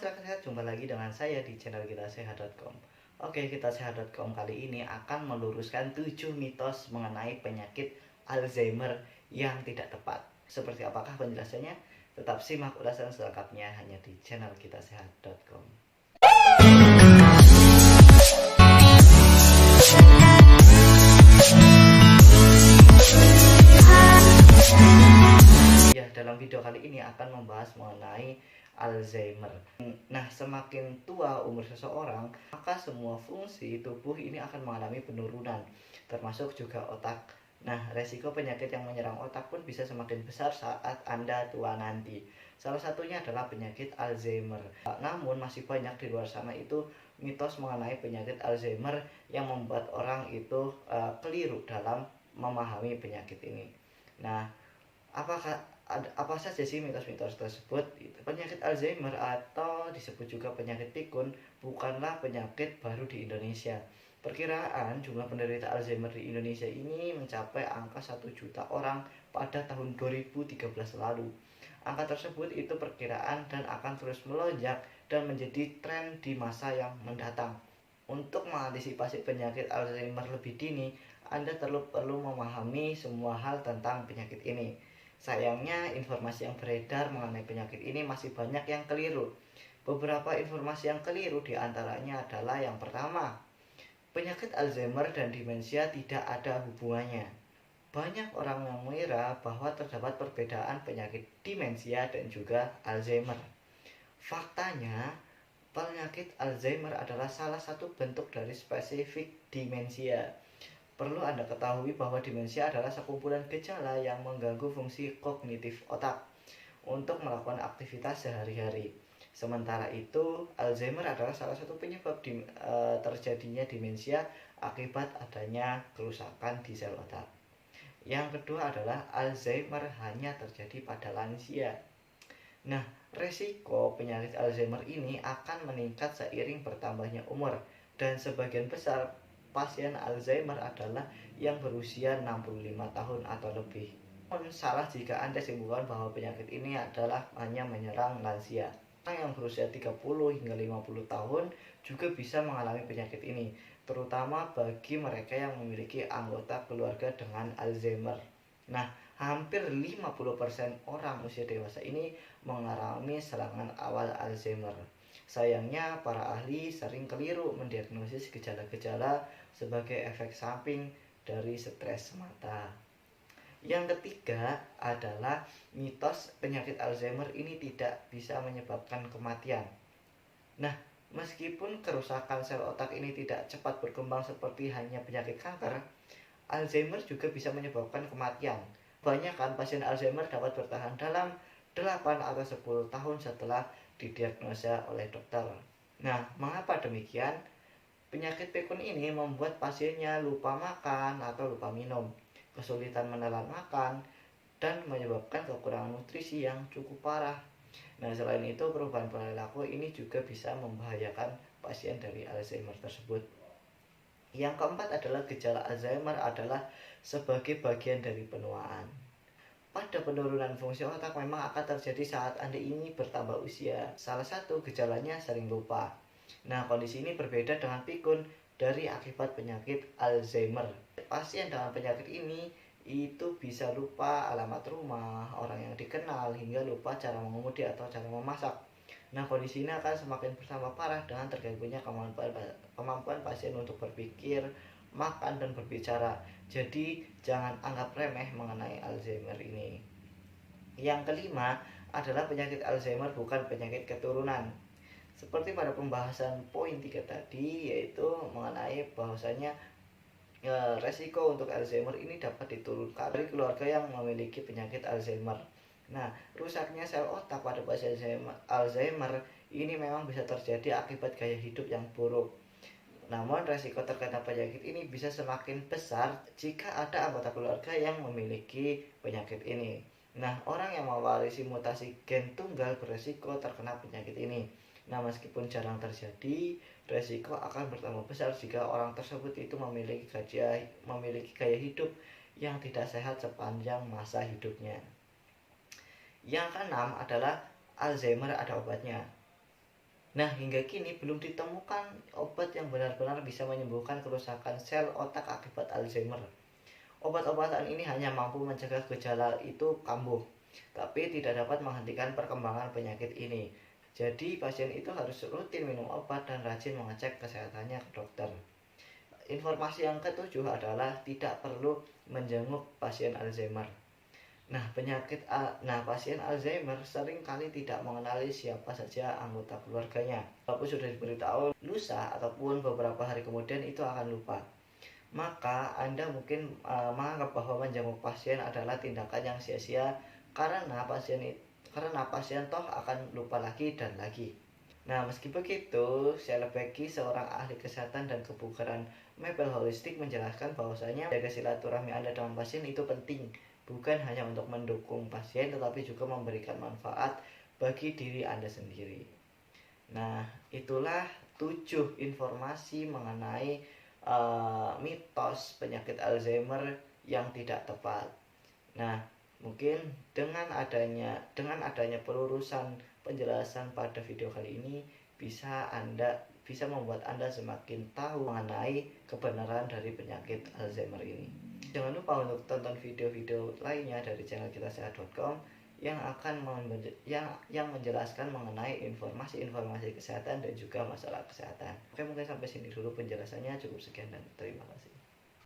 masyarakat sehat, jumpa lagi dengan saya di channel kitasehat.com. Oke, kitasehat.com kali ini akan meluruskan 7 mitos mengenai penyakit Alzheimer yang tidak tepat. Seperti apakah penjelasannya? Tetap simak ulasan selengkapnya hanya di channel kitasehat.com. Ya, dalam video kali ini akan membahas mengenai Alzheimer. Nah, semakin tua umur seseorang, maka semua fungsi tubuh ini akan mengalami penurunan, termasuk juga otak. Nah, resiko penyakit yang menyerang otak pun bisa semakin besar saat Anda tua nanti. Salah satunya adalah penyakit Alzheimer. Namun, masih banyak di luar sana itu mitos mengenai penyakit Alzheimer yang membuat orang itu keliru dalam memahami penyakit ini. Nah, apa saja sih mitos-mitos tersebut? Penyakit Alzheimer atau disebut juga penyakit pikun bukanlah penyakit baru di Indonesia. Perkiraan jumlah penderita Alzheimer di Indonesia ini mencapai angka 1 juta orang pada tahun 2013 lalu. Angka tersebut itu perkiraan dan akan terus melonjak dan menjadi tren di masa yang mendatang. Untuk mengantisipasi penyakit Alzheimer lebih dini, Anda perlu memahami semua hal tentang penyakit ini. Sayangnya, informasi yang beredar mengenai penyakit ini masih banyak yang keliru. Beberapa informasi yang keliru diantaranya adalah yang pertama, penyakit Alzheimer dan demensia tidak ada hubungannya. Banyak orang yang mengira bahwa terdapat perbedaan penyakit demensia dan juga Alzheimer. Faktanya, penyakit Alzheimer adalah salah satu bentuk dari spesifik demensia. Perlu Anda ketahui bahwa demensia adalah sekumpulan gejala yang mengganggu fungsi kognitif otak untuk melakukan aktivitas sehari-hari. Sementara itu, Alzheimer adalah salah satu penyebab terjadinya demensia akibat adanya kerusakan di sel otak. Yang kedua adalah Alzheimer hanya terjadi pada lansia. Nah, resiko penyakit Alzheimer ini akan meningkat seiring bertambahnya umur, dan sebagian besar pasien Alzheimer adalah yang berusia 65 tahun atau lebih. Namun salah jika Anda simpulkan bahwa penyakit ini adalah hanya menyerang lansia. Orang yang berusia 30 hingga 50 tahun juga bisa mengalami penyakit ini, terutama bagi mereka yang memiliki anggota keluarga dengan Alzheimer. Nah, hampir 50% orang usia dewasa ini mengalami serangan awal Alzheimer. Sayangnya, para ahli sering keliru mendiagnosis gejala-gejala sebagai efek samping dari stres semata. Yang ketiga adalah mitos penyakit Alzheimer ini tidak bisa menyebabkan kematian. Nah, meskipun kerusakan sel otak ini tidak cepat berkembang seperti hanya penyakit kanker, Alzheimer juga bisa menyebabkan kematian. Kebanyakan pasien Alzheimer dapat bertahan dalam 8 atau 10 tahun setelah didiagnosa oleh dokter. Nah, mengapa demikian? Penyakit pikun ini membuat pasiennya lupa makan atau lupa minum, kesulitan menelan makan, dan menyebabkan kekurangan nutrisi yang cukup parah. Nah, selain itu, perubahan perilaku ini juga bisa membahayakan pasien dari Alzheimer tersebut. Yang keempat adalah gejala Alzheimer adalah sebagai bagian dari penuaan. Pada penurunan fungsi otak memang akan terjadi saat Anda ini bertambah usia. Salah satu gejalanya sering lupa. Nah, kondisi ini berbeda dengan pikun dari akibat penyakit Alzheimer. Pasien dengan penyakit ini itu bisa lupa alamat rumah, orang yang dikenal, hingga lupa cara mengemudi atau cara memasak. Nah, kondisi ini akan semakin bertambah parah dengan terganggunya kemampuan pasien untuk berpikir, makan, dan berbicara. Jadi, jangan anggap remeh mengenai Alzheimer ini. Yang kelima adalah penyakit Alzheimer bukan penyakit keturunan. Seperti pada pembahasan poin 3 tadi, yaitu mengenai bahwasanya resiko untuk Alzheimer ini dapat diturunkan dari keluarga yang memiliki penyakit Alzheimer. Nah, rusaknya sel otak pada pasien Alzheimer ini memang bisa terjadi akibat gaya hidup yang buruk. Namun, resiko terkena penyakit ini bisa semakin besar jika ada anggota keluarga yang memiliki penyakit ini. Nah, orang yang mewarisi mutasi gen tunggal beresiko terkena penyakit ini. Nah, meskipun jarang terjadi, resiko akan bertambah besar jika orang tersebut itu memiliki gaya hidup yang tidak sehat sepanjang masa hidupnya. Yang keenam adalah Alzheimer ada obatnya. Nah, hingga kini belum ditemukan obat yang benar-benar bisa menyembuhkan kerusakan sel otak akibat Alzheimer. Obat-obatan ini hanya mampu mencegah gejala itu kambuh, tapi tidak dapat menghentikan perkembangan penyakit ini. Jadi, pasien itu harus rutin minum obat dan rajin mengecek kesehatannya ke dokter. Informasi yang ketujuh adalah tidak perlu menjenguk pasien Alzheimer. Pasien Alzheimer sering kali tidak mengenali siapa saja anggota keluarganya. Walaupun sudah diberitahu, lusa ataupun beberapa hari kemudian itu akan lupa. Maka Anda mungkin menganggap bahwa menjenguk pasien adalah tindakan yang sia-sia karena pasien toh akan lupa lagi dan lagi. Nah, meski begitu, Sheila Becky, seorang ahli kesehatan dan kebugaran Mabel Holistic, menjelaskan bahwasanya jaga silaturahmi Anda dengan pasien itu penting, bukan hanya untuk mendukung pasien, tetapi juga memberikan manfaat bagi diri Anda sendiri. Nah, itulah 7 informasi mengenai mitos penyakit Alzheimer yang tidak tepat. Nah, mungkin dengan adanya pelurusan penjelasan pada video kali ini bisa membuat Anda semakin tahu mengenai kebenaran dari penyakit Alzheimer ini. Jangan lupa untuk tonton video-video lainnya dari channel kitasehat.com yang menjelaskan mengenai informasi-informasi kesehatan dan juga masalah kesehatan. Oke, mungkin sampai sini dulu penjelasannya. Cukup sekian dan terima kasih.